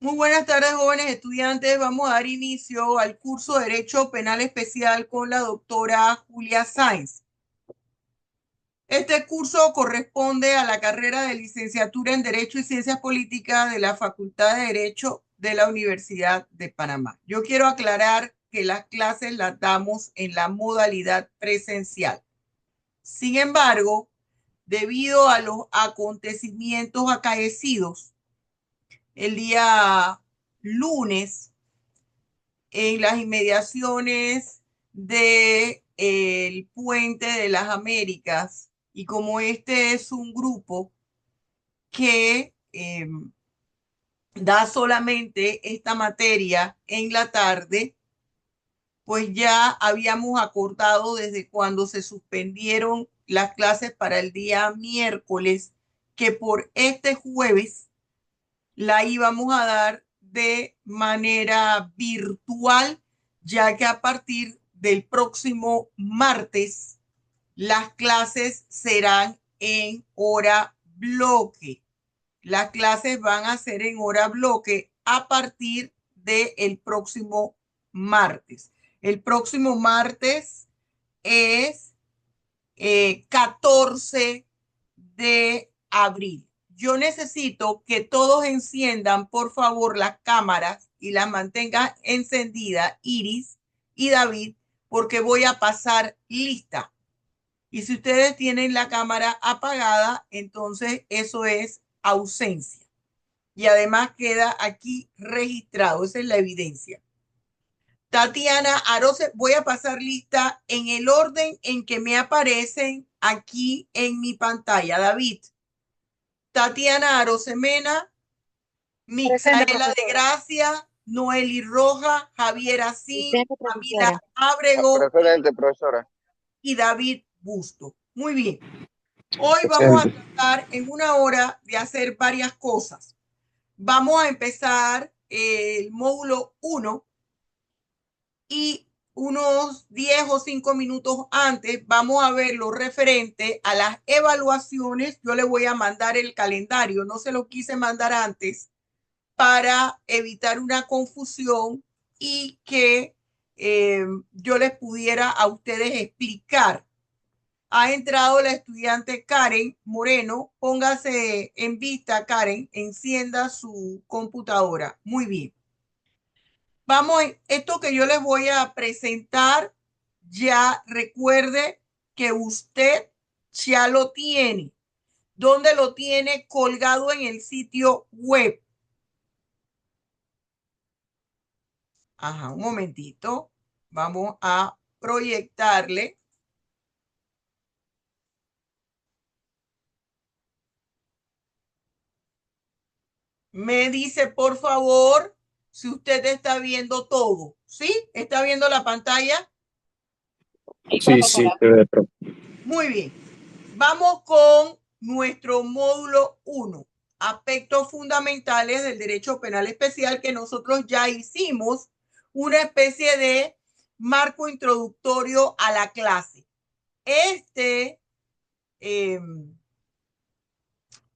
Muy buenas tardes, jóvenes estudiantes. Vamos a dar inicio al curso de Derecho Penal Especial con la doctora Julia Sáenz. Este curso corresponde a la carrera de licenciatura en Derecho y Ciencias Políticas de la Facultad de Derecho de la Universidad de Panamá. Yo quiero aclarar que las clases las damos en la modalidad presencial. Sin embargo, debido a los acontecimientos acaecidos el día lunes, en las inmediaciones del Puente de las Américas, y como este es un grupo que da solamente esta materia en la tarde, pues ya habíamos acordado desde cuando se suspendieron las clases para el día miércoles que por este jueves la íbamos a dar de manera virtual, ya que a partir del próximo martes las clases serán en hora bloque. Las clases van a ser en hora bloque a partir del próximo martes. El próximo martes es 14 de abril. Yo necesito que todos enciendan, por favor, las cámaras y las mantengan encendidas, Iris y David, porque voy a pasar lista. Y si ustedes tienen la cámara apagada, entonces eso es ausencia. Y además queda aquí registrado, esa es la evidencia. Tatiana Arose, voy a pasar lista en el orden en que me aparecen aquí en mi pantalla. David, Tatiana Arosemena, Presente, Micaela de profesora. Gracia, Noeli Roja, Javier Asín, Presente, Camila profesora. Ábrego Preferente, profesora. y David Busto. Muy bien. Hoy vamos a Presente. tratar en una hora de hacer varias cosas. Vamos a empezar el módulo 1 y unos 10 o 5 minutos antes vamos a ver lo referente a las evaluaciones. Yo le voy a mandar el calendario, no se lo quise mandar antes para evitar una confusión y que yo les pudiera a ustedes explicar. Ha entrado la estudiante Karen Moreno. Póngase en vista, Karen, encienda su computadora. Muy bien. Vamos, esto que yo les voy a presentar, ya recuerde que usted ya lo tiene. ¿Dónde lo tiene? Colgado en el sitio web. Ajá, un momentito. Vamos a proyectarle. Me dice, por favor, si usted está viendo todo. ¿Sí? ¿Está viendo la pantalla? Sí, Sí, sí, profesora. te veo, profe. Muy bien. Vamos con nuestro módulo 1, aspectos fundamentales del derecho penal especial, que nosotros ya hicimos una especie de marco introductorio a la clase. Eh,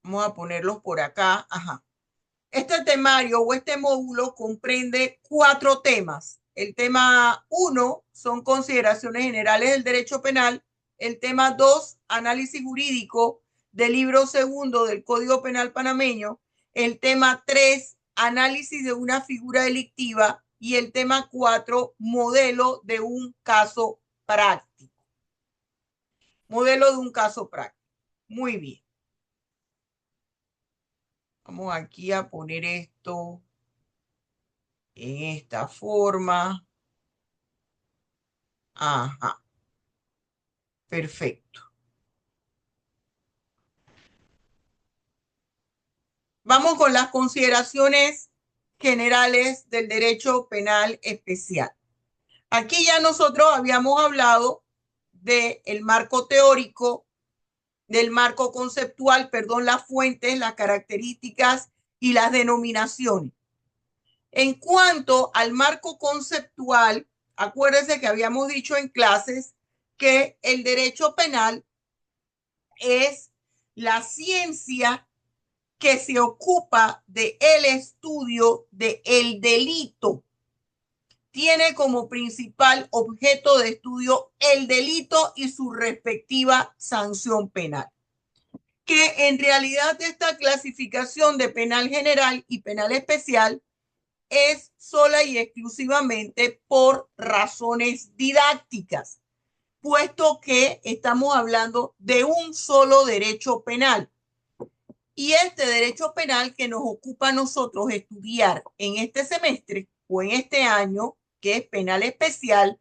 vamos a ponerlos por acá. Ajá. Este temario o este módulo comprende 4 temas. El tema 1 son consideraciones generales del derecho penal. El tema 2, análisis jurídico del libro segundo del Código Penal panameño. El tema 3, análisis de una figura delictiva. Y el tema 4, modelo de un caso práctico. Modelo de un caso práctico. Muy bien. Vamos aquí a poner esto en esta forma. Ajá, perfecto. Vamos con las consideraciones generales del derecho penal especial. Aquí ya nosotros habíamos hablado del marco teórico, del marco conceptual, perdón, las fuentes, las características y las denominaciones. En cuanto al marco conceptual, acuérdense que habíamos dicho en clases que el derecho penal es la ciencia que se ocupa del estudio del delito. Tiene como principal objeto de estudio el delito y su respectiva sanción penal. Que en realidad esta clasificación de penal general y penal especial es sola y exclusivamente por razones didácticas, puesto que estamos hablando de un solo derecho penal. Y este derecho penal que nos ocupa a nosotros estudiar en este semestre o en este año, que es penal especial,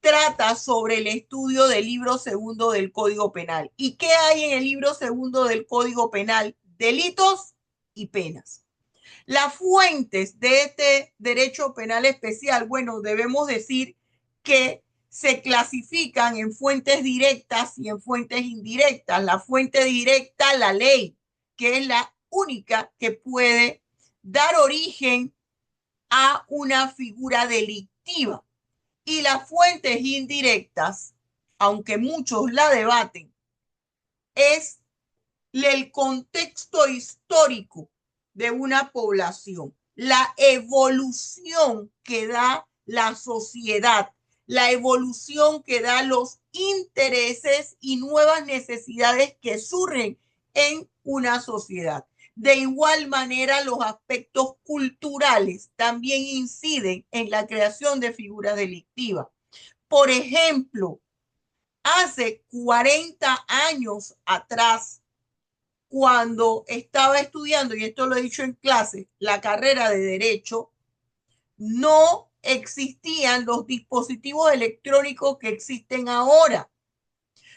trata sobre el estudio del libro segundo del Código Penal. ¿Y qué hay en el libro segundo del Código Penal? Delitos y penas. Las fuentes de este derecho penal especial, bueno, debemos decir que se clasifican en fuentes directas y en fuentes indirectas. La fuente directa, la ley, que es la única que puede dar origen a una figura delictiva. Y las fuentes indirectas, aunque muchos la debaten, es el contexto histórico de una población, la evolución que da la sociedad, la evolución que da los intereses y nuevas necesidades que surgen en una sociedad. De igual manera, los aspectos culturales también inciden en la creación de figuras delictivas. Por ejemplo, hace 40 años atrás, cuando estaba estudiando, y esto lo he dicho en clase, la carrera de Derecho, no existían los dispositivos electrónicos que existen ahora.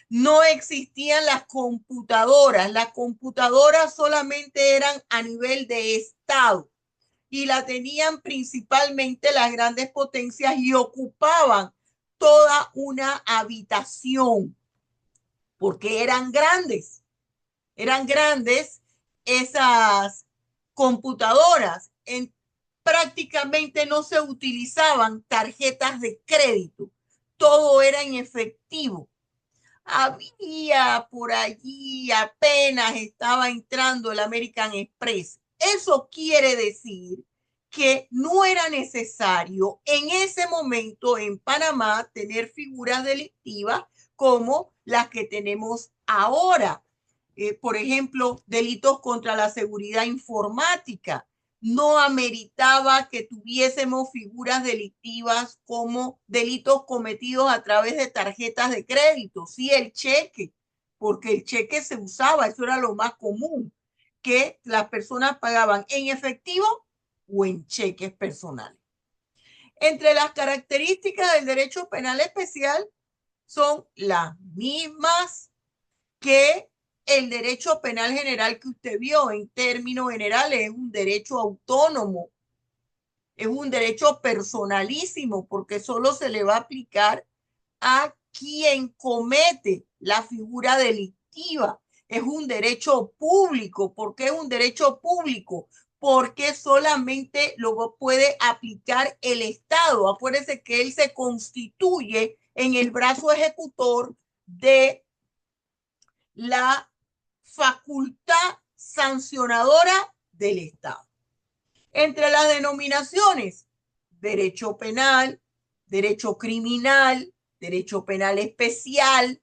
No existían las computadoras. Las computadoras solamente eran a nivel de Estado y la tenían principalmente las grandes potencias y ocupaban toda una habitación porque eran grandes esas computadoras. Prácticamente no se utilizaban tarjetas de crédito, todo era en efectivo. Había por allí, apenas estaba entrando el American Express. Eso quiere decir que no era necesario en ese momento en Panamá tener figuras delictivas como las que tenemos ahora. Por ejemplo, delitos contra la seguridad informática. No ameritaba que tuviésemos figuras delictivas como delitos cometidos a través de tarjetas de crédito. Sí, el cheque, porque el cheque se usaba, eso era lo más común, que las personas pagaban en efectivo o en cheques personales. Entre las características del derecho penal especial son las mismas que el derecho penal general que usted vio. En términos generales es un derecho autónomo, es un derecho personalísimo porque solo se le va a aplicar a quien comete la figura delictiva. Es un derecho público. ¿Por qué es un derecho público? Porque solamente lo puede aplicar el Estado. Acuérdense que él se constituye en el brazo ejecutor de la facultad sancionadora del Estado. Entre las denominaciones, derecho penal, derecho criminal, derecho penal especial,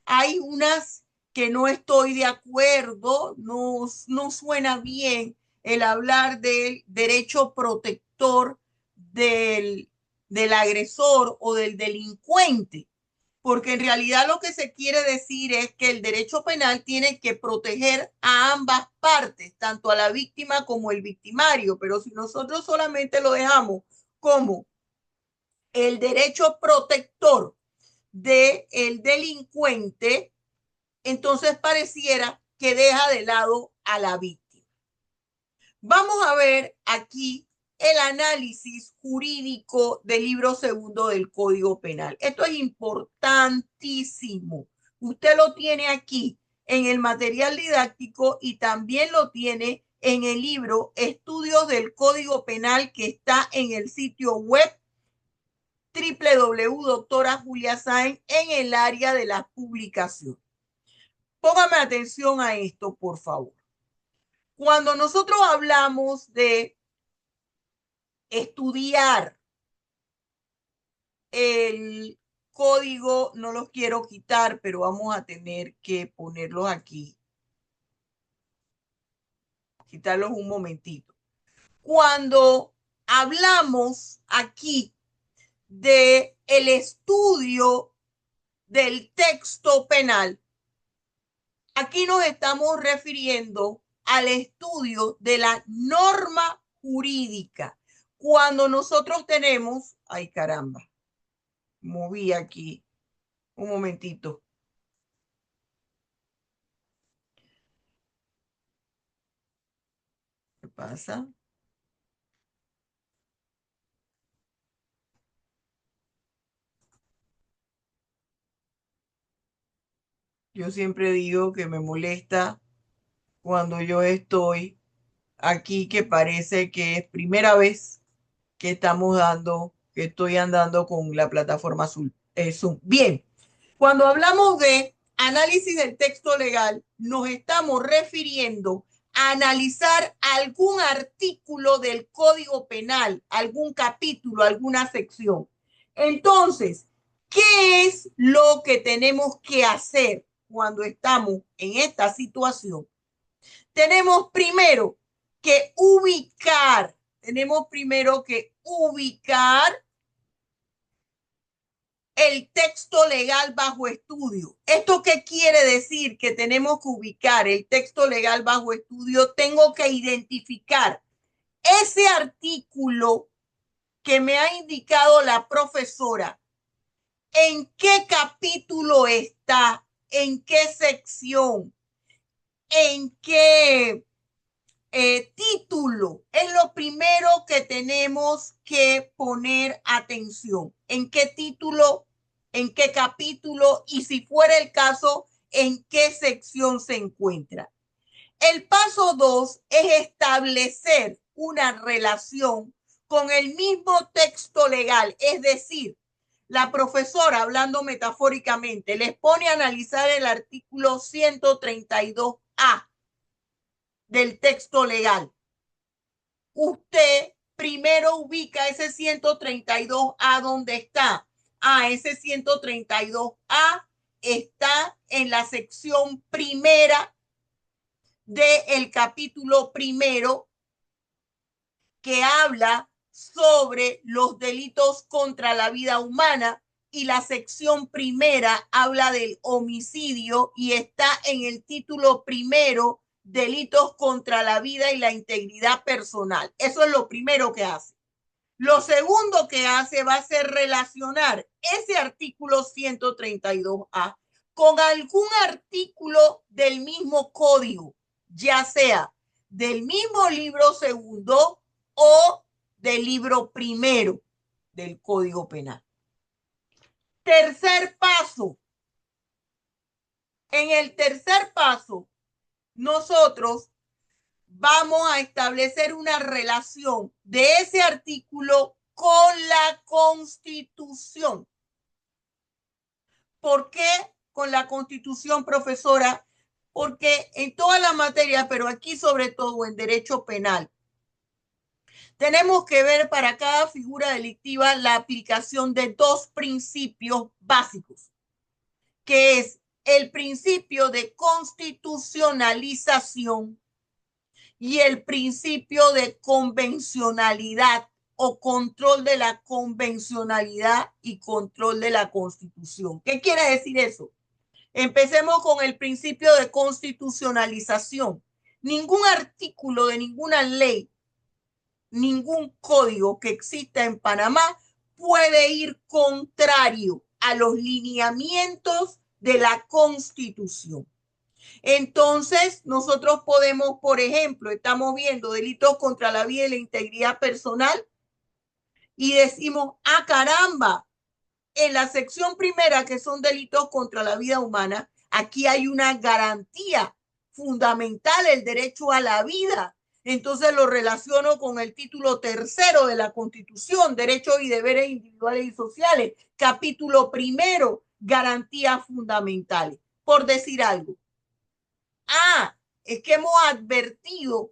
hay unas que no estoy de acuerdo, no suena bien el hablar del derecho protector del agresor o del delincuente, porque en realidad lo que se quiere decir es que el derecho penal tiene que proteger a ambas partes, tanto a la víctima como el victimario, pero si nosotros solamente lo dejamos como el derecho protector del delincuente, entonces pareciera que deja de lado a la víctima. Vamos a ver aquí el análisis jurídico del libro segundo del Código Penal. Esto es importantísimo. Usted lo tiene aquí en el material didáctico y también lo tiene en el libro Estudios del Código Penal que está en el sitio web Doctora Julia Sáenz en el área de la publicación. Póngame atención a esto, por favor. Cuando nosotros hablamos de estudiar el código, no los quiero quitar, pero vamos a tener que ponerlos aquí. Quitarlos un momentito. Cuando hablamos aquí de el estudio del texto penal, aquí nos estamos refiriendo al estudio de la norma jurídica. Cuando nosotros tenemos, ay caramba, moví aquí un momentito. ¿Qué pasa? Yo siempre digo que me molesta cuando yo estoy aquí, que parece que es primera vez que que estoy andando con la plataforma Zoom. Bien, cuando hablamos de análisis del texto legal, nos estamos refiriendo a analizar algún artículo del Código Penal, algún capítulo, alguna sección. Entonces, ¿qué es lo que tenemos que hacer cuando estamos en esta situación? Tenemos primero que ubicar el texto legal bajo estudio. ¿Esto qué quiere decir? Que tenemos que ubicar el texto legal bajo estudio. Tengo que identificar ese artículo que me ha indicado la profesora. ¿En qué capítulo está? ¿En qué sección? ¿En qué título? Es lo primero que tenemos que poner atención. ¿En qué título? ¿En qué capítulo? Y si fuera el caso, ¿en qué sección se encuentra? El paso 2 es establecer una relación con el mismo texto legal, es decir, la profesora, hablando metafóricamente, les pone a analizar el artículo 132A del texto legal. Usted primero ubica ese 132A donde está. Ese 132A está en la sección primera del capítulo primero, que habla sobre los delitos contra la vida humana, y la sección primera habla del homicidio y está en el título primero, delitos contra la vida y la integridad personal. Eso es lo primero que hace. Lo segundo que hace va a ser relacionar ese artículo 132A con algún artículo del mismo código, ya sea del mismo libro segundo o del libro primero del Código Penal. Tercer paso. En el tercer paso, nosotros vamos a establecer una relación de ese artículo con la Constitución. ¿Por qué con la Constitución, profesora? Porque en todas las materias, pero aquí sobre todo en derecho penal, tenemos que ver para cada figura delictiva la aplicación de dos principios básicos, que es el principio de constitucionalización y el principio de convencionalidad o control de la convencionalidad y control de la Constitución. ¿Qué quiere decir eso? Empecemos con el principio de constitucionalización. Ningún artículo de ninguna ley, ningún código que exista en Panamá puede ir contrario a los lineamientos de la Constitución. Entonces, nosotros podemos, por ejemplo, estamos viendo delitos contra la vida y la integridad personal y decimos, caramba, en la sección primera, que son delitos contra la vida humana, aquí hay una garantía fundamental, el derecho a la vida. Entonces lo relaciono con el título tercero de la Constitución, derechos y deberes individuales y sociales, capítulo primero, garantías fundamentales, por decir algo. es que hemos advertido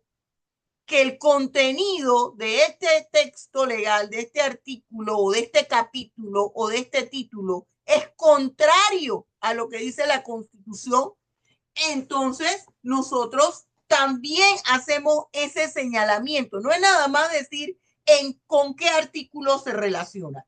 que el contenido de este texto legal, de este artículo o de este capítulo o de este título es contrario a lo que dice la Constitución, entonces nosotros también hacemos ese señalamiento. No es nada más decir con qué artículo se relaciona,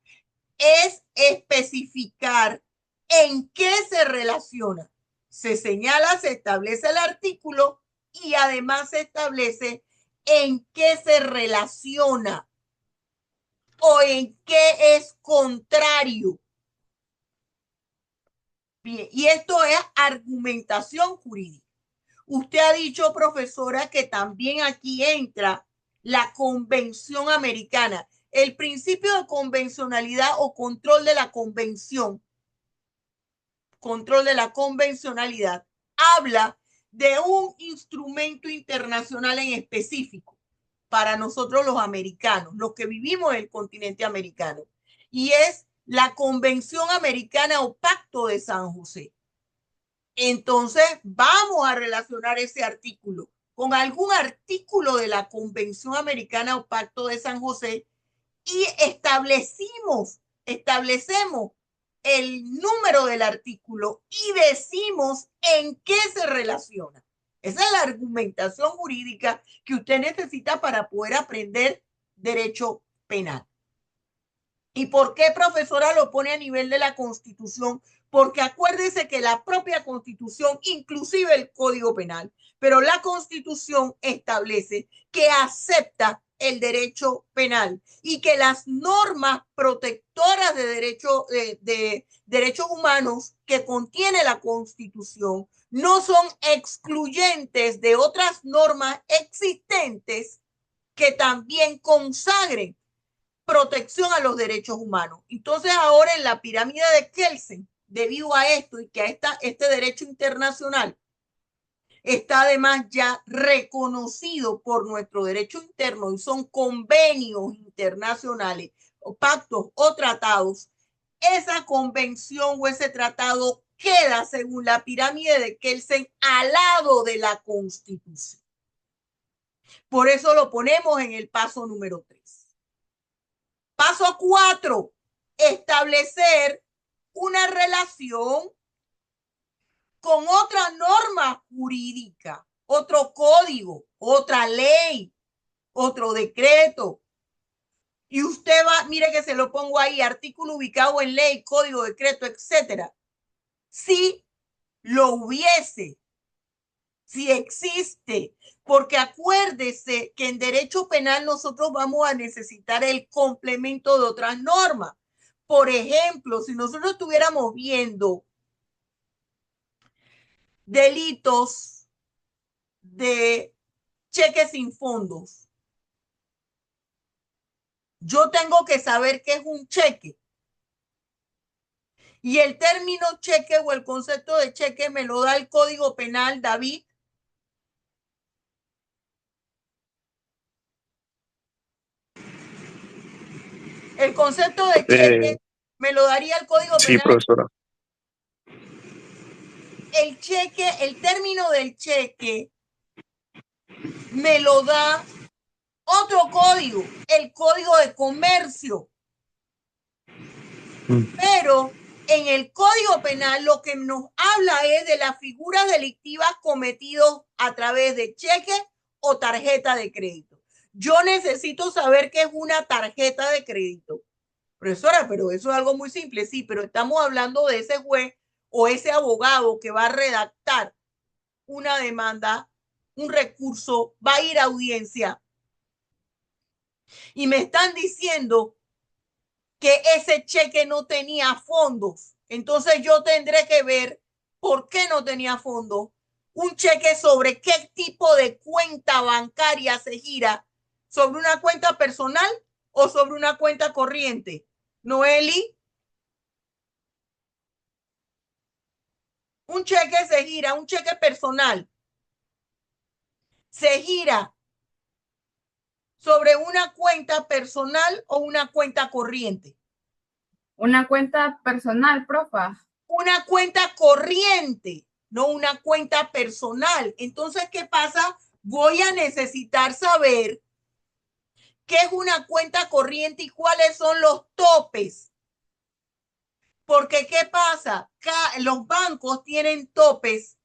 es especificar en qué se relaciona. Se señala, se establece el artículo y además se establece en qué se relaciona o en qué es contrario. Bien, y esto es argumentación jurídica. Usted ha dicho, profesora, que también aquí entra la Convención Americana. El principio de convencionalidad o control de la convencionalidad, habla de un instrumento internacional en específico para nosotros los americanos, los que vivimos en el continente americano, y es la Convención Americana o Pacto de San José. Entonces, vamos a relacionar ese artículo con algún artículo de la Convención Americana o Pacto de San José y establecemos el número del artículo y decimos en qué se relaciona. Esa es la argumentación jurídica que usted necesita para poder aprender derecho penal. ¿Y por qué, profesora, lo pone a nivel de la Constitución? Porque acuérdese que la propia Constitución, inclusive el Código Penal, pero la Constitución establece que acepta el derecho penal y que las normas protectoras de derechos humanos que contiene la Constitución no son excluyentes de otras normas existentes que también consagren protección a los derechos humanos. Entonces ahora en la pirámide de Kelsen, debido a esto y que a este derecho internacional está además ya reconocido por nuestro derecho interno y son convenios internacionales o pactos o tratados, esa convención o ese tratado queda, según la pirámide de Kelsen, al lado de la Constitución. Por eso lo ponemos en el paso número 3. Paso 4, establecer una relación con otra norma jurídica, otro código, otra ley, otro decreto. Y usted va, mire que se lo pongo ahí, artículo ubicado en ley, código, decreto, etcétera. Si lo hubiese, si existe, porque acuérdese que en derecho penal nosotros vamos a necesitar el complemento de otras normas. Por ejemplo, si nosotros estuviéramos viendo delitos de cheques sin fondos, yo tengo que saber qué es un cheque. Y el término cheque o el concepto de cheque me lo da el Código Penal, David. El concepto de cheque me lo daría el Código Penal. Sí, profesora. El cheque, el término del cheque me lo da otro código, el Código de Comercio. Pero en el Código Penal lo que nos habla es de las figuras delictivas cometidas a través de cheque o tarjeta de crédito. Yo necesito saber qué es una tarjeta de crédito. Profesora, pero eso es algo muy simple, sí, pero estamos hablando de ese juez o ese abogado que va a redactar una demanda, un recurso, va a ir a audiencia. Y me están diciendo que ese cheque no tenía fondos. Entonces yo tendré que ver por qué no tenía fondos. Un cheque sobre qué tipo de cuenta bancaria se gira, sobre una cuenta personal o sobre una cuenta corriente. Noeli, un cheque se gira, un cheque personal se gira sobre una cuenta personal o una cuenta corriente. Una cuenta personal, profa. Una cuenta corriente. no una cuenta personal. Entonces, ¿qué pasa? Voy a necesitar saber qué es una cuenta corriente y cuáles son los topes. Porque, ¿qué pasa? Los bancos tienen topes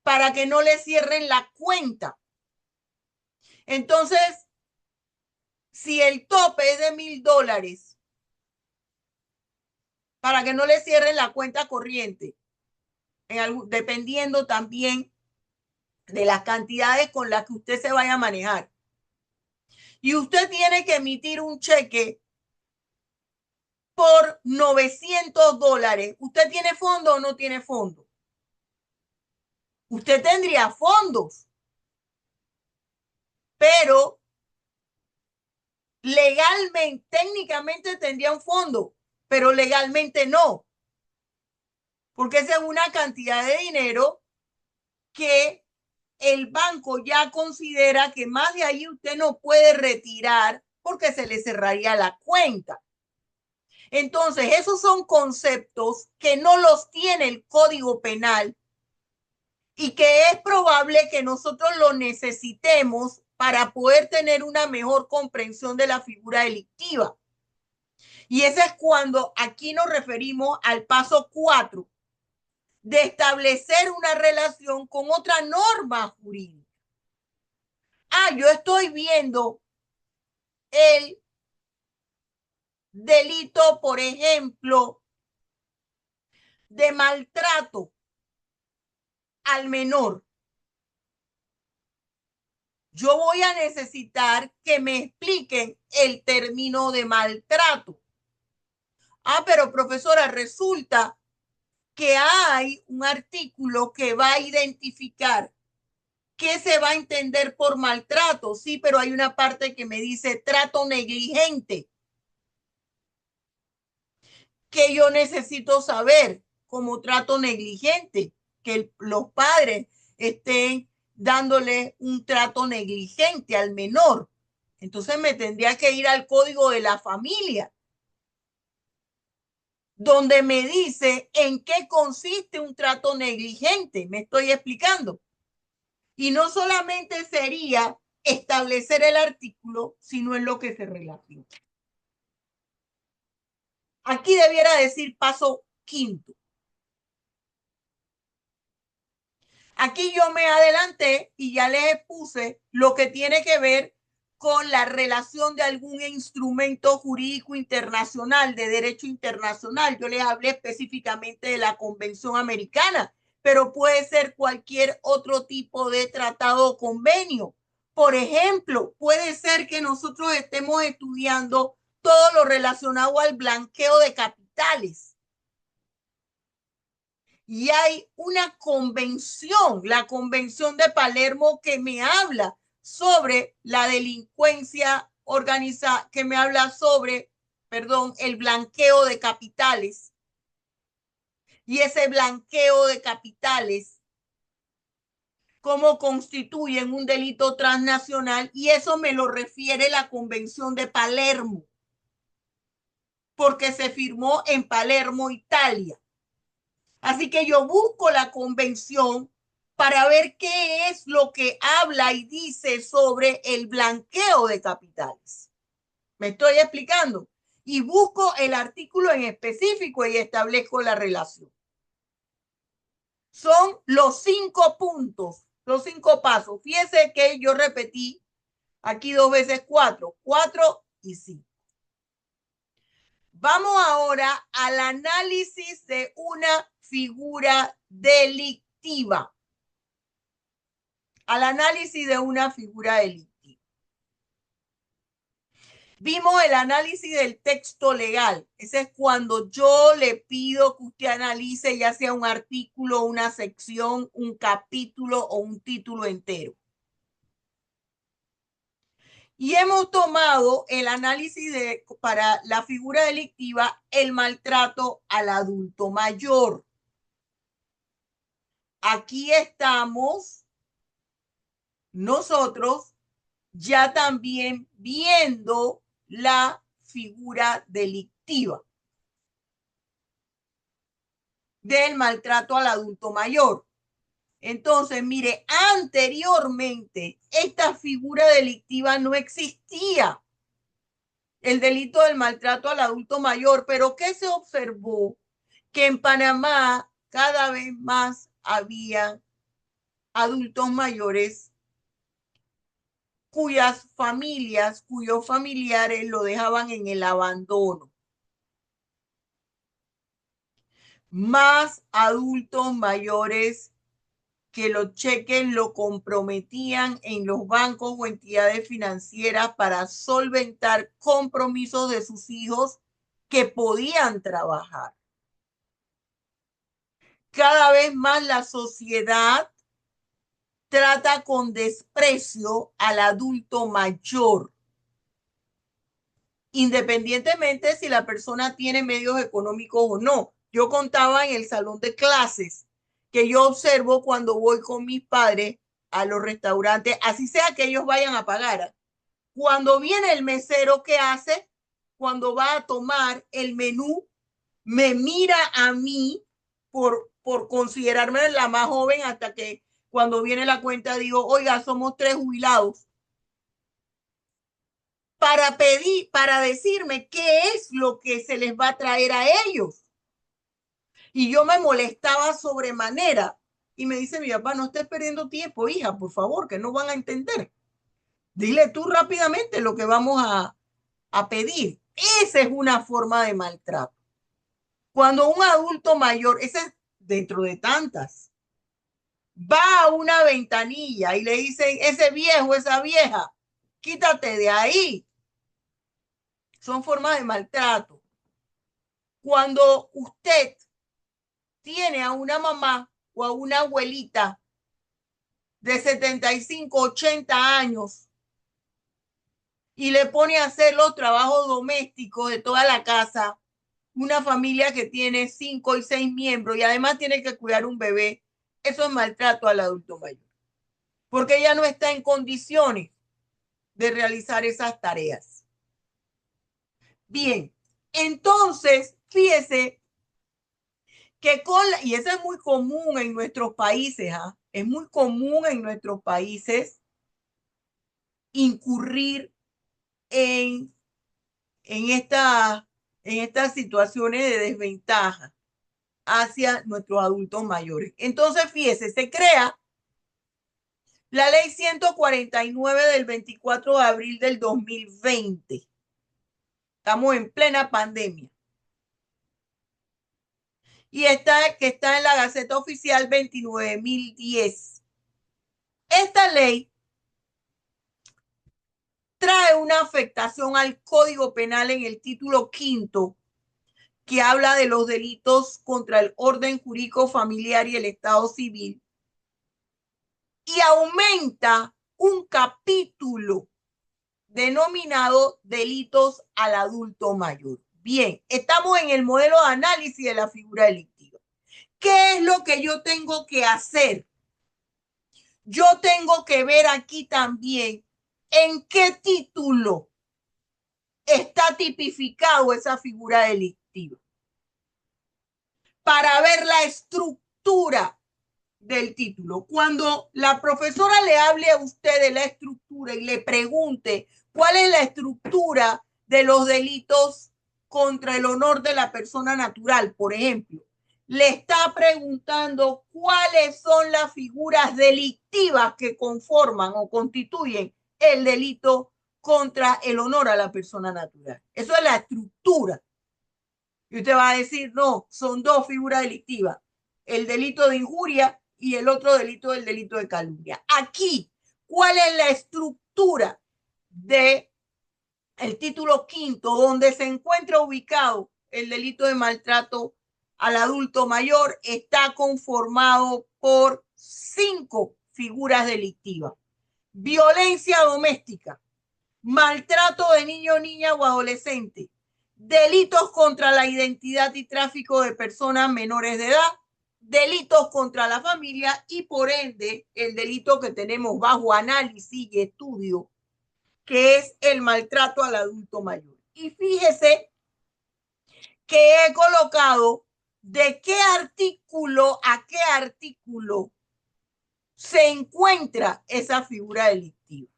para que no le cierren la cuenta. Entonces, si el tope es de $1,000, para que no le cierren la cuenta corriente, dependiendo también de las cantidades con las que usted se vaya a manejar. Y usted tiene que emitir un cheque por $900. ¿Usted tiene fondo o no tiene fondo? Usted tendría fondos, pero legalmente, técnicamente tendría un fondo, pero legalmente no, porque esa es una cantidad de dinero que el banco ya considera que más de ahí usted no puede retirar porque se le cerraría la cuenta. Entonces, esos son conceptos que no los tiene el Código Penal y que es probable que nosotros lo necesitemos para poder tener una mejor comprensión de la figura delictiva. Y ese es cuando aquí nos referimos al paso 4 de establecer una relación con otra norma jurídica. Yo estoy viendo el delito, por ejemplo, de maltrato al menor. Yo voy a necesitar que me expliquen el término de maltrato. Pero profesora, resulta que hay un artículo que va a identificar qué se va a entender por maltrato. Sí, pero hay una parte que me dice trato negligente, que yo necesito saber como trato negligente, que los padres estén dándole un trato negligente al menor. Entonces me tendría que ir al código de la familia, donde me dice en qué consiste un trato negligente. Me estoy explicando. Y no solamente sería establecer el artículo, sino en lo que se relaciona. Aquí debiera decir paso 5. Aquí yo me adelanté y ya les puse lo que tiene que ver con la relación de algún instrumento jurídico internacional, de derecho internacional. Yo les hablé específicamente de la Convención Americana, pero puede ser cualquier otro tipo de tratado o convenio. Por ejemplo, puede ser que nosotros estemos estudiando todo lo relacionado al blanqueo de capitales. Y hay una convención, la Convención de Palermo, que me habla sobre la delincuencia organizada, que me habla sobre, el blanqueo de capitales. Y ese blanqueo de capitales, cómo constituyen un delito transnacional, y eso me lo refiere la Convención de Palermo, porque se firmó en Palermo, Italia. Así que yo busco la convención para ver qué es lo que habla y dice sobre el blanqueo de capitales. ¿Me estoy explicando? Y busco el artículo en específico y establezco la relación. Son los 5 puntos, los 5 pasos. Fíjese que yo repetí aquí 2 veces 4, 4 y 5. Vamos ahora al análisis de una figura delictiva. Al análisis de una figura delictiva. Vimos el análisis del texto legal. Ese es cuando yo le pido que usted analice ya sea un artículo, una sección, un capítulo o un título entero. Y hemos tomado el análisis para la figura delictiva, el maltrato al adulto mayor. Aquí estamos nosotros ya también viendo la figura delictiva del maltrato al adulto mayor. Entonces, mire, anteriormente esta figura delictiva no existía, el delito del maltrato al adulto mayor, pero ¿qué se observó? Que en Panamá cada vez más había adultos mayores cuyas familias, cuyos familiares lo dejaban en el abandono. Más adultos mayores que los cheques lo comprometían en los bancos o entidades financieras para solventar compromisos de sus hijos que podían trabajar. Cada vez más la sociedad trata con desprecio al adulto mayor, independientemente si la persona tiene medios económicos o no. Yo contaba en el salón de clases que yo observo cuando voy con mis padres a los restaurantes, así sea que ellos vayan a pagar. Cuando viene el mesero, ¿qué hace? Cuando va a tomar el menú, me mira a mí por considerarme la más joven hasta que cuando viene la cuenta digo, oiga, somos 3 jubilados. Para pedir, para decirme qué es lo que se les va a traer a ellos. Y yo me molestaba sobremanera. Y me dice mi papá, no estés perdiendo tiempo, hija, por favor, que no van a entender. Dile tú rápidamente lo que vamos a pedir. Esa es una forma de maltrato. Cuando un adulto mayor, ese es dentro de tantas, va a una ventanilla y le dicen, ese viejo, esa vieja, quítate de ahí. Son formas de maltrato. Cuando usted tiene a una mamá o a una abuelita de 75, 80 años y le pone a hacer los trabajos domésticos de toda la casa, una familia que tiene 5 y 6 miembros y además tiene que cuidar un bebé, eso es maltrato al adulto mayor, porque ella no está en condiciones de realizar esas tareas. Bien, entonces, fíjese que y eso es muy común en nuestros países, ¿eh? Es muy común en nuestros países incurrir en, en, esta, en estas situaciones de desventaja hacia nuestros adultos mayores. Entonces, fíjese, se crea la ley 149 del 24 de abril del 2020. Estamos en plena pandemia. Y que está en la Gaceta Oficial 29.010. Esta ley trae una afectación al Código Penal en el título quinto, que habla de los delitos contra el orden jurídico familiar y el Estado civil, y aumenta un capítulo denominado delitos al adulto mayor. Bien, estamos en el modelo de análisis de la figura delictiva. ¿Qué es lo que yo tengo que hacer? Yo tengo que ver aquí también en qué título está tipificado esa figura delictiva, para ver la estructura del título. Cuando la profesora le hable a usted de la estructura y le pregunte cuál es la estructura de los delitos contra el honor de la persona natural, por ejemplo, le está preguntando cuáles son las figuras delictivas que conforman o constituyen el delito contra el honor a la persona natural. Eso es la estructura. Y usted va a decir, no, son 2 figuras delictivas, el delito de injuria y el otro delito, el delito de calumnia. Aquí, ¿cuál es la estructura de el título quinto, donde se encuentra ubicado el delito de maltrato al adulto mayor? Está conformado por 5 figuras delictivas: violencia doméstica, maltrato de niño, niña o adolescente, delitos contra la identidad y tráfico de personas menores de edad, delitos contra la familia y por ende el delito que tenemos bajo análisis y estudio, que es el maltrato al adulto mayor. Y fíjese que he colocado de qué artículo a qué artículo se encuentra esa figura delictiva.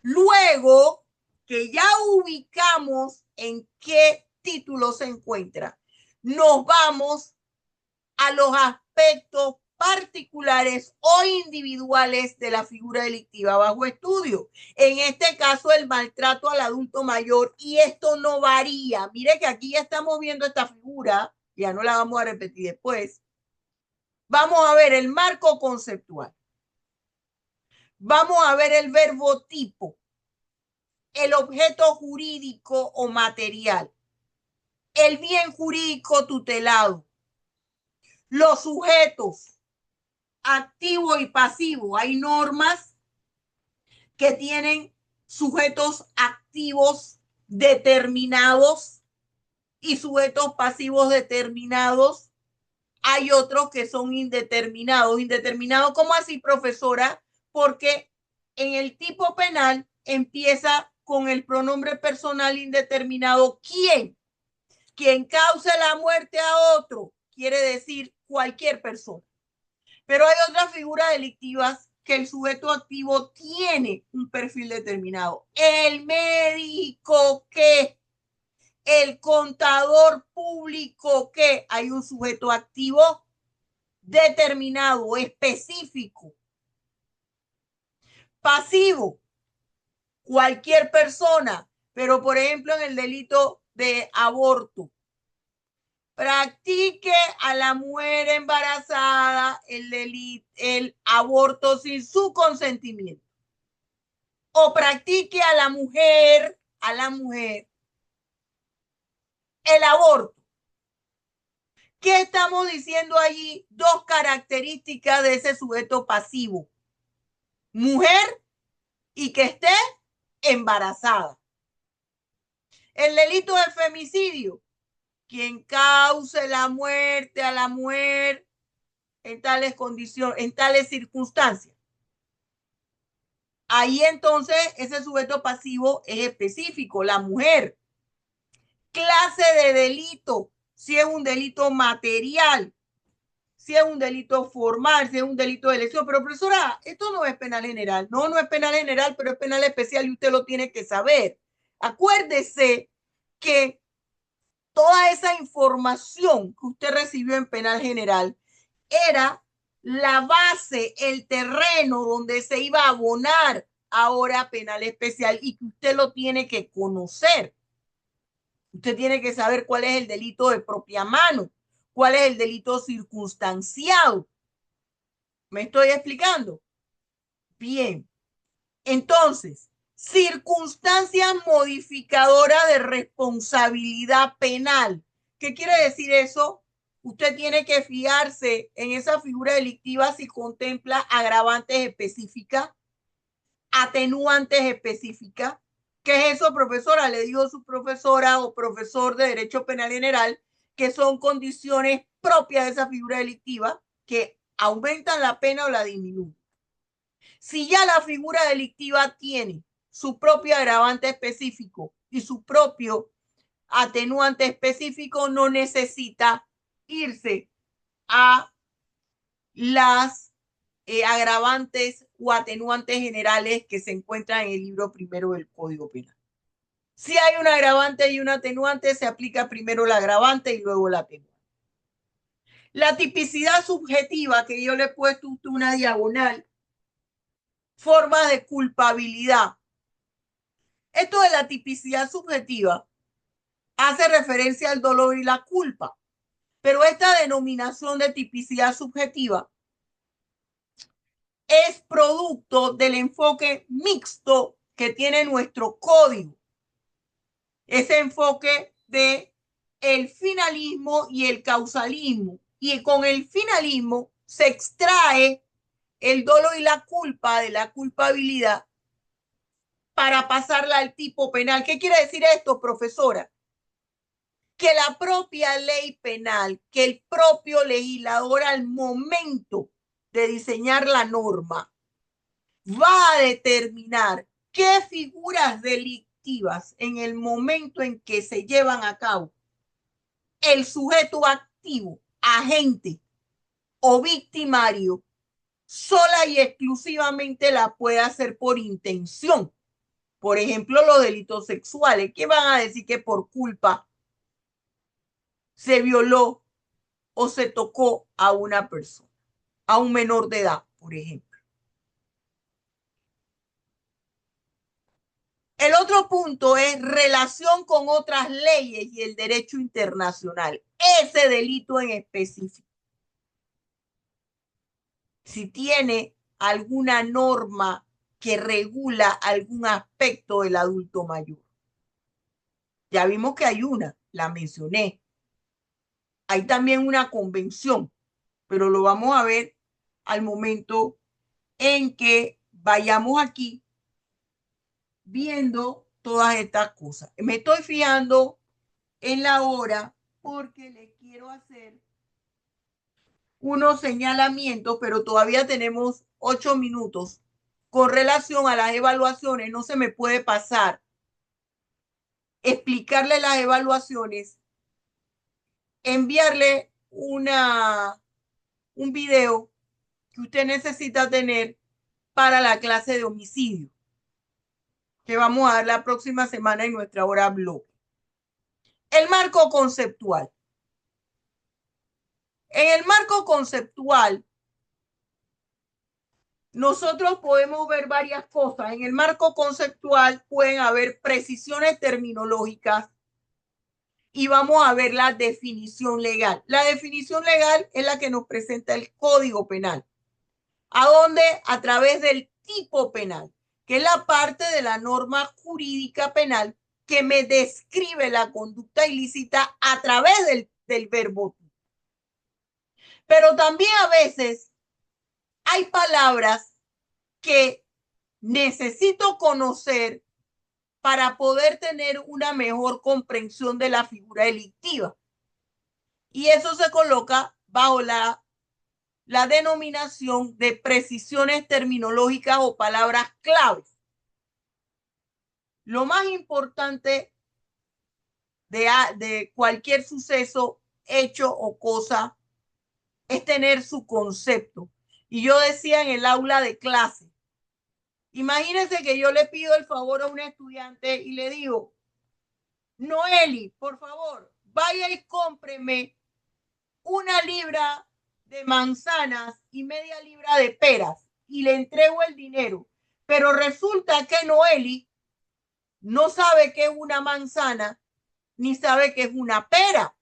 Luego que ya ubicamos en qué título se encuentra, nos vamos a los aspectos particulares o individuales de la figura delictiva bajo estudio. En este caso, el maltrato al adulto mayor, y esto no varía. Mire que aquí ya estamos viendo esta figura, ya no la vamos a repetir después. Vamos a ver el marco conceptual. Vamos a ver el verbo tipo, el objeto jurídico o material, el bien jurídico tutelado, los sujetos, activo y pasivo. Hay normas que tienen sujetos activos determinados y sujetos pasivos determinados. Hay otros que son indeterminados. Indeterminados, ¿cómo así, profesora? Porque en el tipo penal empieza con el pronombre personal indeterminado. ¿Quién? Quien cause la muerte a otro, quiere decir cualquier persona. Pero hay otras figuras delictivas que el sujeto activo tiene un perfil determinado. El médico, que el contador público, que hay un sujeto activo determinado, específico. Pasivo, cualquier persona, pero por ejemplo en el delito de aborto, practique a la mujer embarazada el aborto sin su consentimiento, o practique a la mujer el aborto. ¿Qué estamos diciendo allí? Dos características de ese sujeto pasivo: mujer y que esté embarazada. El delito de femicidio, quien cause la muerte a la mujer en tales condiciones, en tales circunstancias. Ahí entonces ese sujeto pasivo es específico, la mujer. Clase de delito, si es un delito material, si es un delito formal, si es un delito de lesión. Pero profesora, esto no es penal general. No, no es penal general, pero es penal especial y usted lo tiene que saber. Acuérdese que toda esa información que usted recibió en penal general era la base, el terreno donde se iba a abonar ahora penal especial, y que usted lo tiene que conocer. Usted tiene que saber cuál es el delito de propia mano, cuál es el delito circunstanciado. ¿Me estoy explicando? Bien. Entonces, circunstancias modificadoras de responsabilidad penal. ¿Qué quiere decir eso? Usted tiene que fijarse en esa figura delictiva si contempla agravantes específicas, atenuantes específicas. ¿Qué es eso, profesora? Le digo su profesora o profesor de Derecho Penal General, que son condiciones propias de esa figura delictiva que aumentan la pena o la disminuyen. Si ya la figura delictiva tiene su propio agravante específico y su propio atenuante específico, no necesita irse a las agravantes o atenuantes generales que se encuentran en el libro primero del Código Penal. Si hay un agravante y un atenuante, se aplica primero el agravante y luego el atenuante. La tipicidad subjetiva, que yo le he puesto una diagonal, formas de culpabilidad. Esto de la tipicidad subjetiva hace referencia al dolor y la culpa, pero esta denominación de tipicidad subjetiva es producto del enfoque mixto que tiene nuestro código. Ese enfoque de el finalismo y el causalismo. Y con el finalismo se extrae el dolo y la culpa de la culpabilidad para pasarla al tipo penal. ¿Qué quiere decir esto, profesora? Que la propia ley penal, que el propio legislador al momento de diseñar la norma va a determinar qué figuras delictivas en el momento en que se llevan a cabo el sujeto activo, agente o victimario sola y exclusivamente la puede hacer por intención. Por ejemplo, los delitos sexuales. ¿Qué van a decir que por culpa se violó o se tocó a una persona, a un menor de edad, por ejemplo? El otro punto es relación con otras leyes y el derecho internacional. Ese delito en específico. Si tiene alguna norma que regula algún aspecto del adulto mayor. Ya vimos que hay una, la mencioné. Hay también una convención, pero lo vamos a ver al momento en que vayamos aquí viendo todas estas cosas. Me estoy fijando en la hora porque le quiero hacer unos señalamientos, pero todavía tenemos 8 minutos con relación a las evaluaciones. No se me puede pasar explicarle las evaluaciones, enviarle un video que usted necesita tener para la clase de homicidio que vamos a dar la próxima semana en nuestra hora blog. El marco conceptual. En el marco conceptual, nosotros podemos ver varias cosas. En el marco conceptual pueden haber precisiones terminológicas y vamos a ver la definición legal. La definición legal es la que nos presenta el Código Penal. ¿A dónde? A través del tipo penal, que es la parte de la norma jurídica penal que me describe la conducta ilícita a través del verbo. Pero también a veces hay palabras que necesito conocer para poder tener una mejor comprensión de la figura delictiva. Y eso se coloca bajo la denominación de precisiones terminológicas o palabras claves. Lo más importante de cualquier suceso, hecho o cosa es tener su concepto. Y yo decía en el aula de clase, imagínense que yo le pido el favor a un estudiante y le digo, Noeli, por favor, vaya y cómpreme 1 libra de manzanas y media libra de peras y le entrego el dinero. Pero resulta que Noeli no sabe qué es una manzana ni sabe qué es una pera,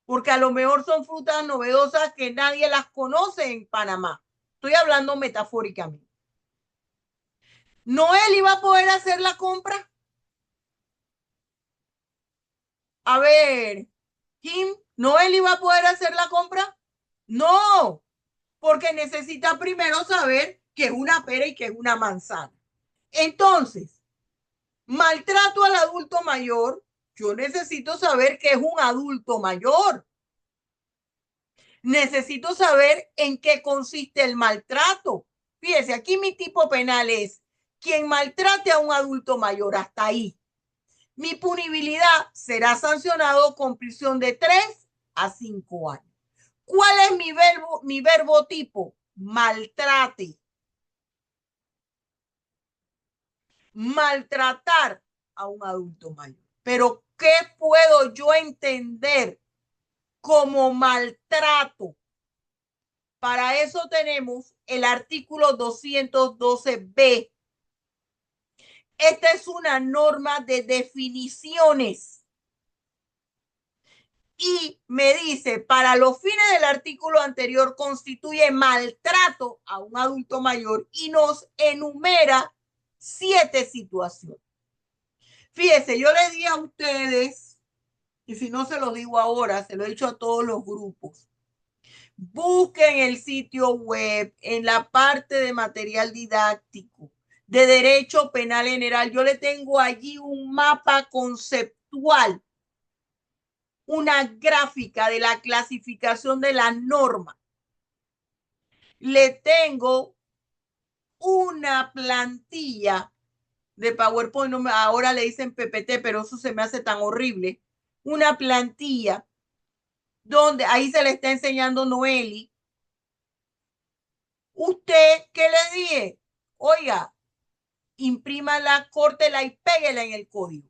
porque a lo mejor son frutas novedosas que nadie las conoce en Panamá. Estoy hablando metafóricamente. ¿Noel iba a poder hacer la compra? A ver, Kim, ¿Noel iba a poder hacer la compra? No, porque necesita primero saber qué es una pera y qué es una manzana. Entonces, maltrato al adulto mayor, yo necesito saber qué es un adulto mayor. Necesito saber en qué consiste el maltrato. Fíjese, aquí mi tipo penal es quien maltrate a un adulto mayor, hasta ahí. Mi punibilidad será sancionado con prisión de 3 a 5 años. ¿Cuál es mi verbo tipo? Maltrate. Maltratar a un adulto mayor. Pero ¿qué puedo yo entender como maltrato? Para eso tenemos el artículo 212b. Esta es una norma de definiciones. Y me dice, para los fines del artículo anterior, constituye maltrato a un adulto mayor y nos enumera 7 situaciones. Fíjese, yo les di a ustedes, y si no se lo digo ahora, se lo he dicho a todos los grupos, busquen el sitio web en la parte de material didáctico de Derecho Penal General. Yo le tengo allí un mapa conceptual, una gráfica de la clasificación de la norma. Le tengo una plantilla de PowerPoint, no, ahora le dicen PPT, pero eso se me hace tan horrible. Una plantilla donde ahí se le está enseñando Noeli. ¿Usted qué le dije? Oiga, imprímala, córtela y péguela en el código.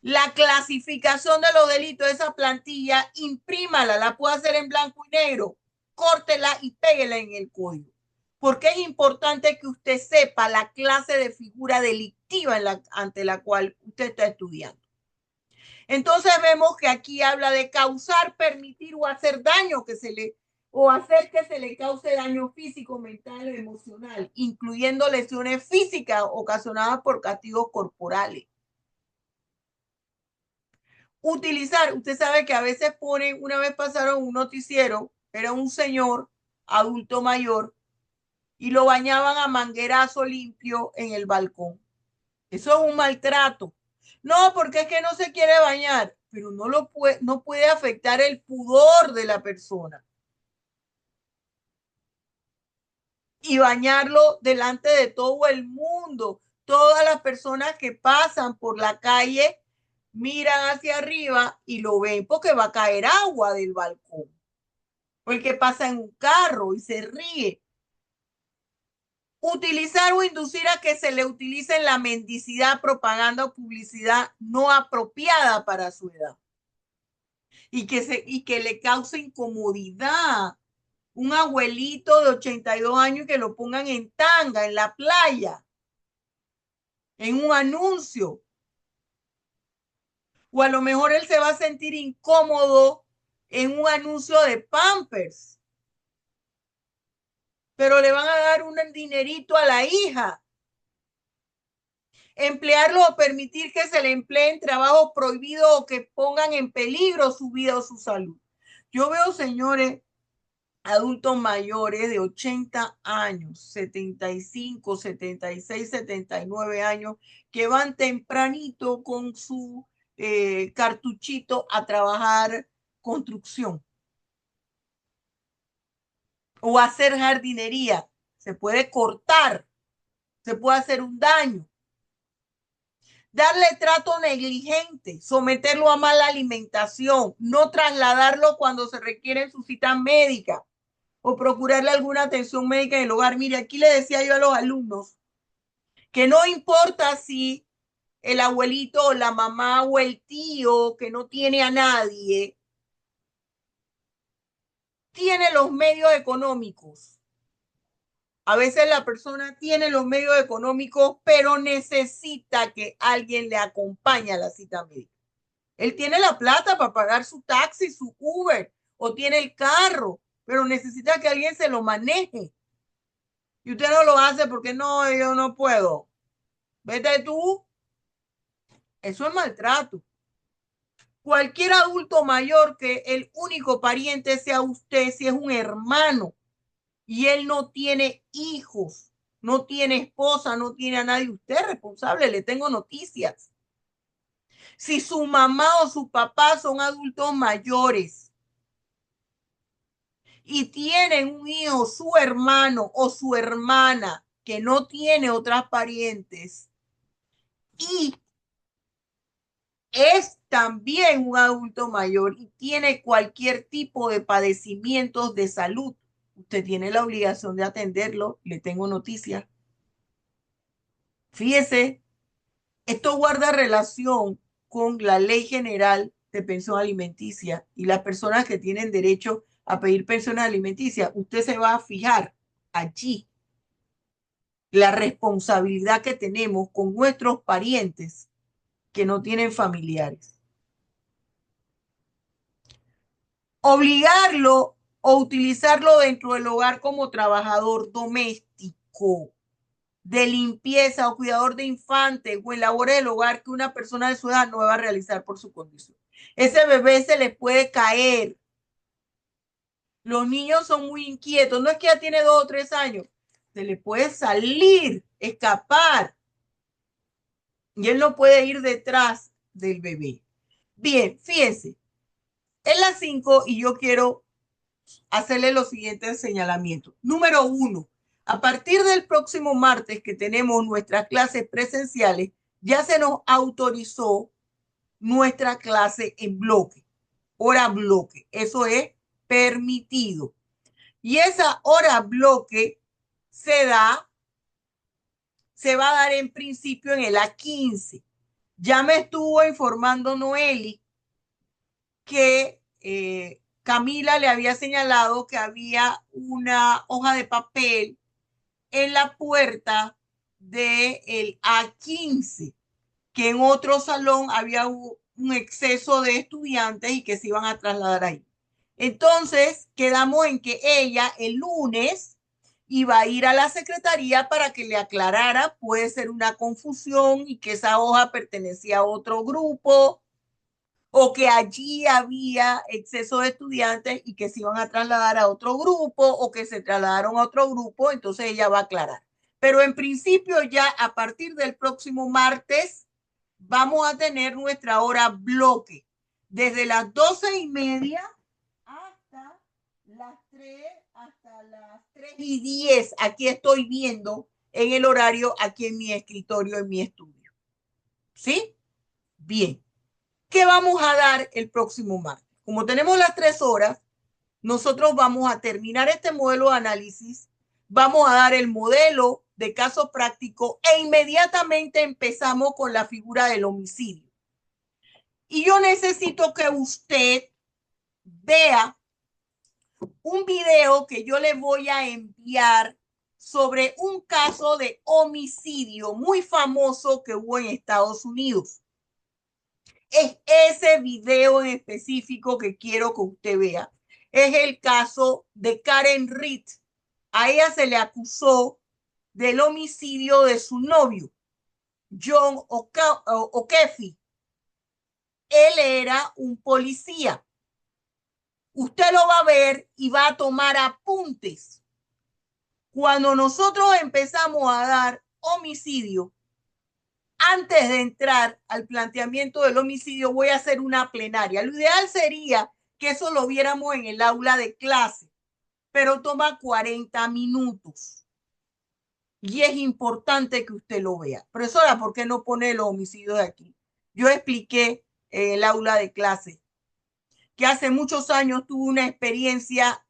La clasificación de los delitos, esa plantilla, imprímala, la puede hacer en blanco y negro, córtela y péguela en el código. Porque es importante que usted sepa la clase de figura delictiva ante la cual usted está estudiando. Entonces vemos que aquí habla de causar, permitir o hacer daño o hacer que se le cause daño físico, mental o emocional, incluyendo lesiones físicas ocasionadas por castigos corporales. Utilizar, usted sabe que a veces ponen, una vez pasaron un noticiero, era un señor adulto mayor y lo bañaban a manguerazo limpio en el balcón. Eso es un maltrato. No, porque es que no se quiere bañar, pero no puede afectar el pudor de la persona. Y bañarlo delante de todo el mundo. Todas las personas que pasan por la calle miran hacia arriba y lo ven porque va a caer agua del balcón. O el que pasa en un carro y se ríe. Utilizar o inducir a que se le utilice en la mendicidad, propaganda o publicidad no apropiada para su edad. Y que le cause incomodidad. Un abuelito de 82 años que lo pongan en tanga, en la playa, en un anuncio. O a lo mejor él se va a sentir incómodo en un anuncio de Pampers. Pero le van a dar un dinerito a la hija. Emplearlo o permitir que se le emplee en trabajos prohibidos o que pongan en peligro su vida o su salud. Yo veo, señores, adultos mayores de 80 años, 75, 76, 79 años, que van tempranito con su cartuchito a trabajar construcción o hacer jardinería. Se puede cortar, se puede hacer un daño. Darle trato negligente, someterlo a mala alimentación, no trasladarlo cuando se requiere su cita médica o procurarle alguna atención médica en el hogar. Mire, aquí le decía yo a los alumnos que no importa si el abuelito o la mamá o el tío que no tiene a nadie tiene los medios económicos. A veces la persona tiene los medios económicos, pero necesita que alguien le acompañe a la cita médica. Él tiene la plata para pagar su taxi, su Uber, o tiene el carro, pero necesita que alguien se lo maneje. Y usted no lo hace porque no, yo no puedo. Vete tú. Eso es maltrato. Cualquier adulto mayor que el único pariente sea usted, si es un hermano y él no tiene hijos, no tiene esposa, no tiene a nadie, usted es responsable, le tengo noticias. Si su mamá o su papá son adultos mayores y tienen un hijo, su hermano o su hermana que no tiene otras parientes y es también un adulto mayor y tiene cualquier tipo de padecimientos de salud, usted tiene la obligación de atenderlo. Le tengo noticias. Fíjese, esto guarda relación con la Ley General de Pensión Alimenticia y las personas que tienen derecho a pedir pensiones alimenticias. Usted se va a fijar allí la responsabilidad que tenemos con nuestros parientes que no tienen familiares. Obligarlo o utilizarlo dentro del hogar como trabajador doméstico, de limpieza o cuidador de infantes o en labores del hogar que una persona de su edad no va a realizar por su condición. Ese bebé se le puede caer. Los niños son muy inquietos. No es que ya tiene 2 o 3 años. Se le puede salir, escapar. Y él no puede ir detrás del bebé. Bien, fíjense. Es las 5 y yo quiero hacerle los siguientes señalamientos. Número 1, a partir del próximo martes que tenemos nuestras clases presenciales, ya se nos autorizó nuestra clase en bloque. hora bloque. Eso es permitido. Y esa hora bloque se va a dar en principio en el A15. Ya me estuvo informando Noeli que Camila le había señalado que había una hoja de papel en la puerta del A15, que en otro salón había un exceso de estudiantes y que se iban a trasladar ahí. Entonces, quedamos en que ella el lunes iba a ir a la secretaría para que le aclarara, puede ser una confusión y que esa hoja pertenecía a otro grupo o que allí había exceso de estudiantes y que se iban a trasladar a otro grupo o que se trasladaron a otro grupo, entonces ella va a aclarar. Pero en principio ya a partir del próximo martes vamos a tener nuestra hora bloque desde las 12:30 hasta las 3, hasta las 3:10. Aquí estoy viendo en el horario, aquí en mi escritorio, en mi estudio. ¿Sí? Bien. ¿Qué vamos a dar el próximo martes? Como tenemos las 3 horas, nosotros vamos a terminar este modelo de análisis, vamos a dar el modelo de caso práctico e inmediatamente empezamos con la figura del homicidio. Y yo necesito que usted vea un video que yo le voy a enviar sobre un caso de homicidio muy famoso que hubo en Estados Unidos. Es ese video en específico que quiero que usted vea. Es el caso de Karen Reed. A ella se le acusó del homicidio de su novio, John O'Keefe. Él era un policía. Usted lo va a ver y va a tomar apuntes. Cuando nosotros empezamos a dar homicidio, antes de entrar al planteamiento del homicidio, voy a hacer una plenaria. Lo ideal sería que eso lo viéramos en el aula de clase, pero toma 40 minutos. Y es importante que usted lo vea. Profesora, ¿por qué no pone los homicidios de aquí? Yo expliqué en el aula de clase que hace muchos años tuve una experiencia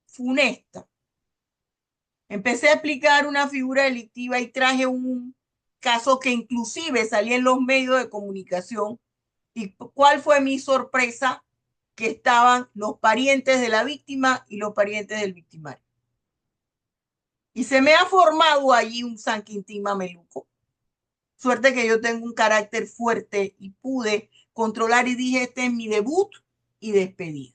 funesta. Empecé a explicar una figura delictiva y traje un caso que inclusive salía en los medios de comunicación. ¿Y cuál fue mi sorpresa? Que estaban los parientes de la víctima y los parientes del victimario. Y se me ha formado allí un San Quintín mameluco. Suerte que yo tengo un carácter fuerte y pude controlar y dije, este es mi debut y despedida.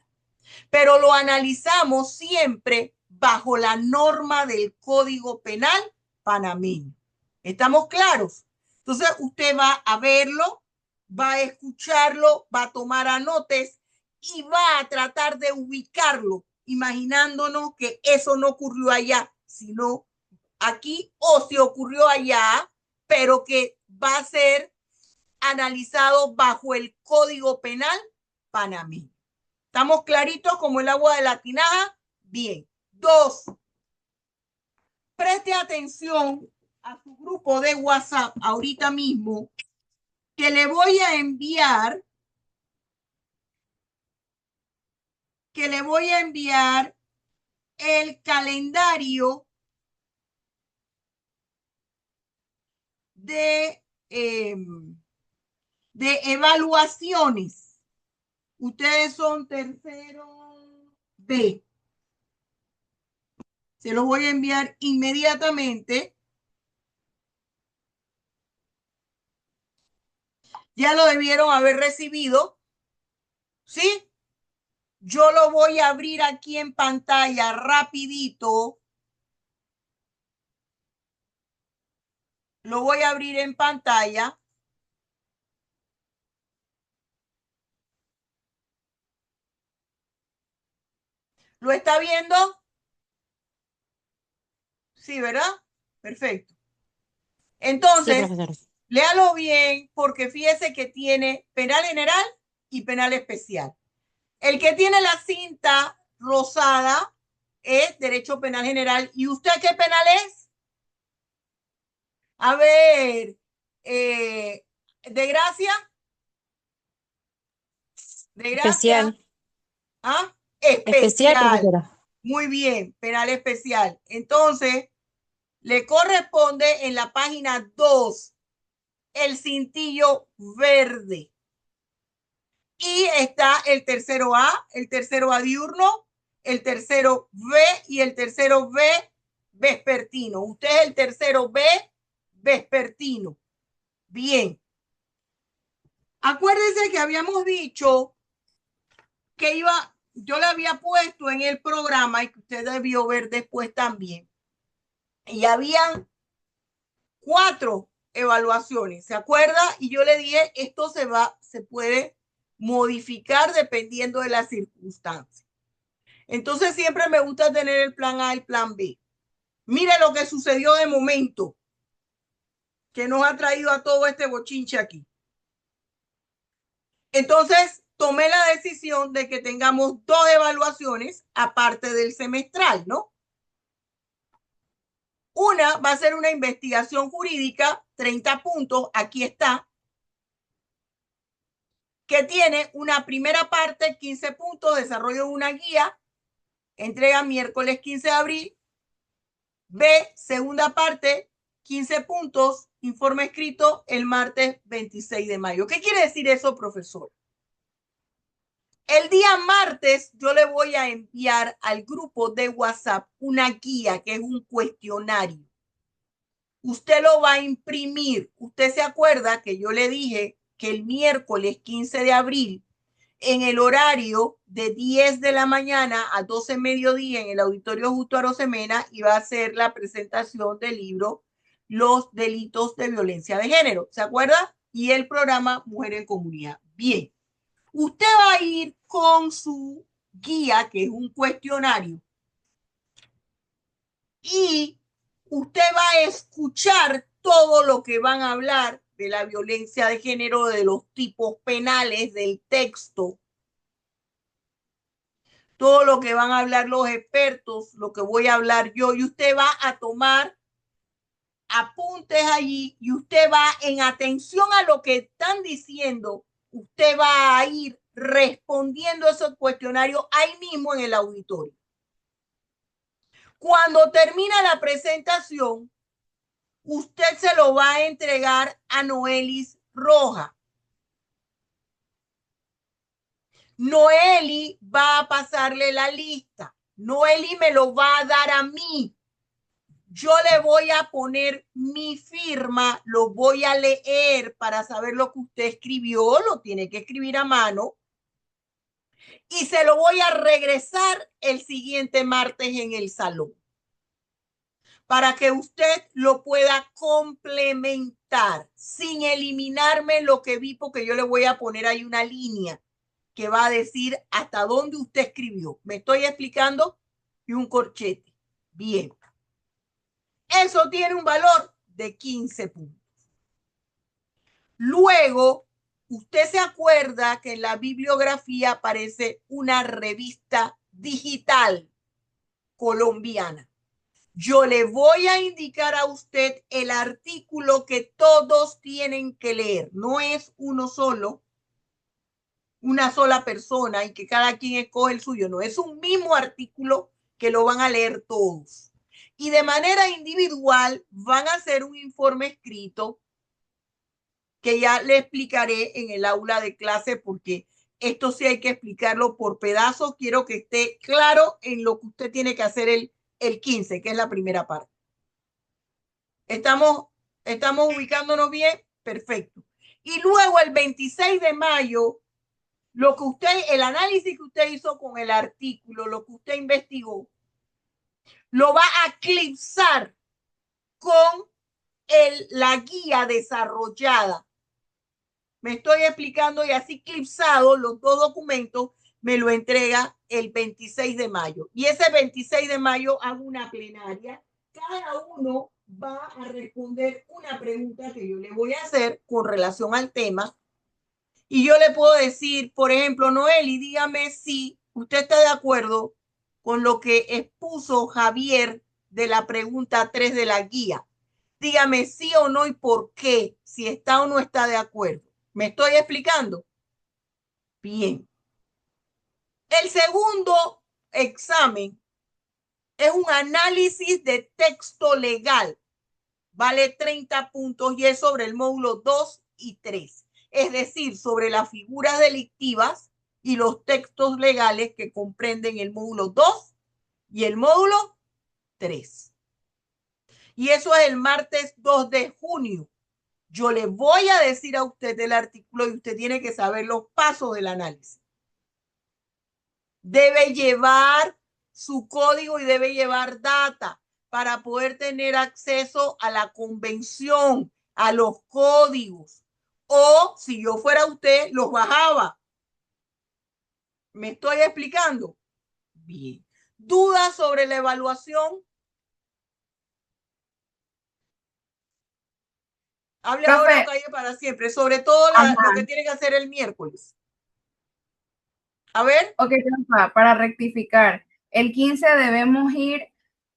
Pero lo analizamos siempre bajo la norma del Código Penal panameño. ¿Estamos claros? Entonces usted va a verlo, va a escucharlo, va a tomar anotes y va a tratar de ubicarlo, imaginándonos que eso no ocurrió allá, sino aquí o si ocurrió allá, pero que va a ser analizado bajo el Código Penal panameño. ¿Estamos claritos como el agua de la tinaja? Bien. 2. Preste atención a su grupo de WhatsApp ahorita mismo, que le voy a enviar, el calendario de evaluaciones. Ustedes son tercero B. Se los voy a enviar inmediatamente. Ya lo debieron haber recibido. ¿Sí? Yo lo voy a abrir aquí en pantalla rapidito. Lo voy a abrir en pantalla. ¿Lo está viendo? Sí, ¿verdad? Perfecto. Sí, Entonces, profesor. léalo bien porque fíjese que tiene penal general y penal especial. El que tiene la cinta rosada es derecho penal general. ¿Y usted qué penal es? A ver, de gracia. De gracia. Especial. ¿Ah? Especial, Especial. profesora. Muy bien, penal especial. Entonces, le corresponde en la página 2 el cintillo verde. Y está el tercero A, el tercero A diurno, el tercero B y el tercero B vespertino. Usted es el tercero B vespertino. Bien. Acuérdense que habíamos dicho que yo le había puesto en el programa y que usted debió ver después también. Y habían 4 evaluaciones, ¿se acuerda? Y yo le dije, esto se puede modificar dependiendo de las circunstancias. Entonces siempre me gusta tener el plan A y el plan B. Mire lo que sucedió de momento, que nos ha traído a todo este bochinche aquí. Entonces tomé la decisión de que tengamos 2 evaluaciones aparte del semestral, ¿no? Una va a ser una investigación jurídica, 30 puntos, aquí está, que tiene una primera parte, 15 puntos, desarrollo de una guía, entrega miércoles 15 de abril. B, segunda parte, 15 puntos, informe escrito el martes 26 de mayo. ¿Qué quiere decir eso, profesor? El día martes yo le voy a enviar al grupo de WhatsApp una guía que es un cuestionario. Usted lo va a imprimir. Usted se acuerda que yo le dije que el miércoles 15 de abril, en el horario de 10 de la mañana a 12 mediodía en el Auditorio Justo Arosemena, iba a ser la presentación del libro Los delitos de violencia de género. ¿Se acuerda? Y el programa Mujer en Comunidad. Bien. Usted va a ir con su guía, que es un cuestionario, y usted va a escuchar todo lo que van a hablar de la violencia de género, de los tipos penales, del texto, todo lo que van a hablar los expertos, lo que voy a hablar yo, y usted va a tomar apuntes allí y usted va en atención a lo que están diciendo, usted va a ir respondiendo esos cuestionarios ahí mismo en el auditorio. Cuando termina la presentación, usted se lo va a entregar a Noelis Roja. Noeli va a pasarle la lista. Noeli me lo va a dar a mí. Yo le voy a poner mi firma, lo voy a leer para saber lo que usted escribió, lo tiene que escribir a mano, y se lo voy a regresar el siguiente martes en el salón para que usted lo pueda complementar sin eliminarme lo que vi, porque yo le voy a poner ahí una línea que va a decir hasta dónde usted escribió. ¿Me estoy explicando? Y un corchete. Bien. Eso tiene un valor de 15 puntos. Luego, usted se acuerda que en la bibliografía aparece una revista digital colombiana. Yo le voy a indicar a usted el artículo que todos tienen que leer. No es uno solo, una sola persona y que cada quien escoge el suyo. No, es un mismo artículo que lo van a leer todos. Y de manera individual van a hacer un informe escrito que ya le explicaré en el aula de clase, porque esto sí hay que explicarlo por pedazos. Quiero que esté claro en lo que usted tiene que hacer el 15, que es la primera parte. ¿Estamos ubicándonos bien? Perfecto. Y luego el 26 de mayo, el análisis que usted hizo con el artículo, lo que usted investigó, lo va a clipsar con la guía desarrollada. Me estoy explicando, y así clipsado los 2 documentos me lo entrega el 26 de mayo. Y ese 26 de mayo hago una plenaria. Cada uno va a responder una pregunta que yo le voy a hacer con relación al tema. Y yo le puedo decir, por ejemplo, Noeli, dígame si usted está de acuerdo con lo que expuso Javier de la pregunta 3 de la guía. Dígame sí o no y por qué, si está o no está de acuerdo. ¿Me estoy explicando? Bien. El segundo examen es un análisis de texto legal. Vale 30 puntos y es sobre el módulo 2 y 3. Es decir, sobre las figuras delictivas y los textos legales que comprenden el módulo 2 y el módulo 3. Y eso es el martes 2 de junio. Yo le voy a decir a usted el artículo y usted tiene que saber los pasos del análisis. Debe llevar su código y debe llevar data para poder tener acceso a la convención, a los códigos. O si yo fuera usted, los bajaba. ¿Me estoy explicando? Bien. ¿Dudas sobre la evaluación? Hable Profe, ahora o calle para siempre, sobre todo lo que tiene que hacer el miércoles. A ver. ok, profe, para rectificar, el 15 debemos ir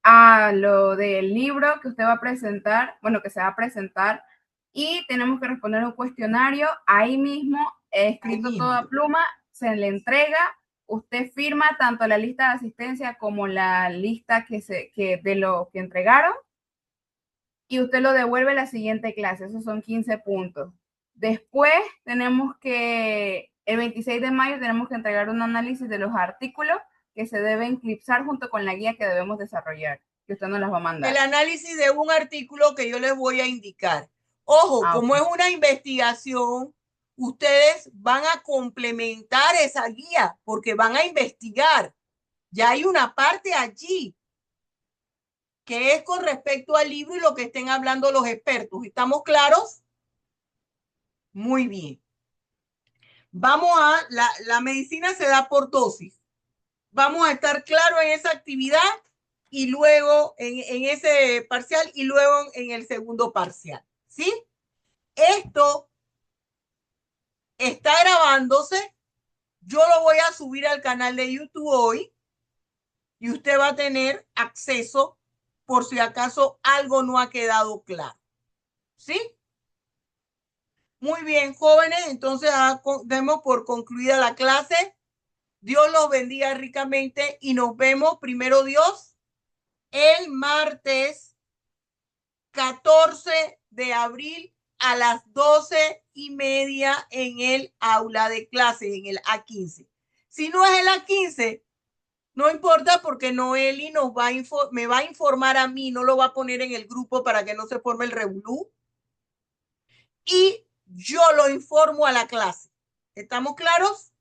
a lo del libro que usted va a presentar, bueno, que se va a presentar, y tenemos que responder un cuestionario ahí mismo, escrito toda pluma, se le entrega, usted firma tanto la lista de asistencia como la lista de lo que entregaron, y usted lo devuelve a la siguiente clase. Esos son 15 puntos. Después tenemos que, el 26 de mayo tenemos que entregar un análisis de los artículos que se deben clipsar junto con la guía que debemos desarrollar, que usted nos las va a mandar. El análisis de un artículo que yo les voy a indicar. Ojo, como es una investigación, ustedes van a complementar esa guía porque van a investigar. Ya hay una parte allí que es con respecto al libro y lo que estén hablando los expertos. ¿Estamos claros? Muy bien. Vamos a, la medicina se da por dosis. Vamos a estar claros en esa actividad y luego en ese parcial y luego en el segundo parcial. ¿Sí? Esto está grabándose. Yo lo voy a subir al canal de YouTube hoy y usted va a tener acceso por si acaso algo no ha quedado claro. ¿Sí? Muy bien, jóvenes. Entonces demos por concluida la clase. Dios los bendiga ricamente y nos vemos, primero Dios, el martes 14 de abril a las 12:30 en el aula de clases, en el A15. Si no es el A15, no importa porque Noeli me va a informar a mí, no lo va a poner en el grupo para que no se forme el revolú. Y yo lo informo a la clase. ¿Estamos claros?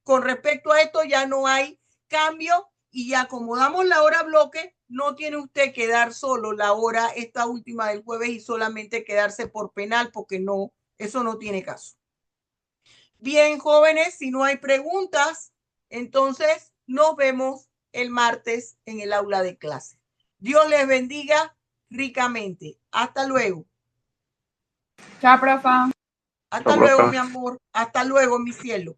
Con respecto a esto ya no hay cambio y ya acomodamos la hora bloque. No tiene usted que dar solo la hora esta última del jueves y solamente quedarse por penal porque no, eso no tiene caso. Bien, jóvenes, si no hay preguntas, entonces nos vemos el martes en el aula de clase. Dios les bendiga ricamente. Hasta luego. Chao, profe. Hasta luego, mi amor. Hasta luego, mi cielo.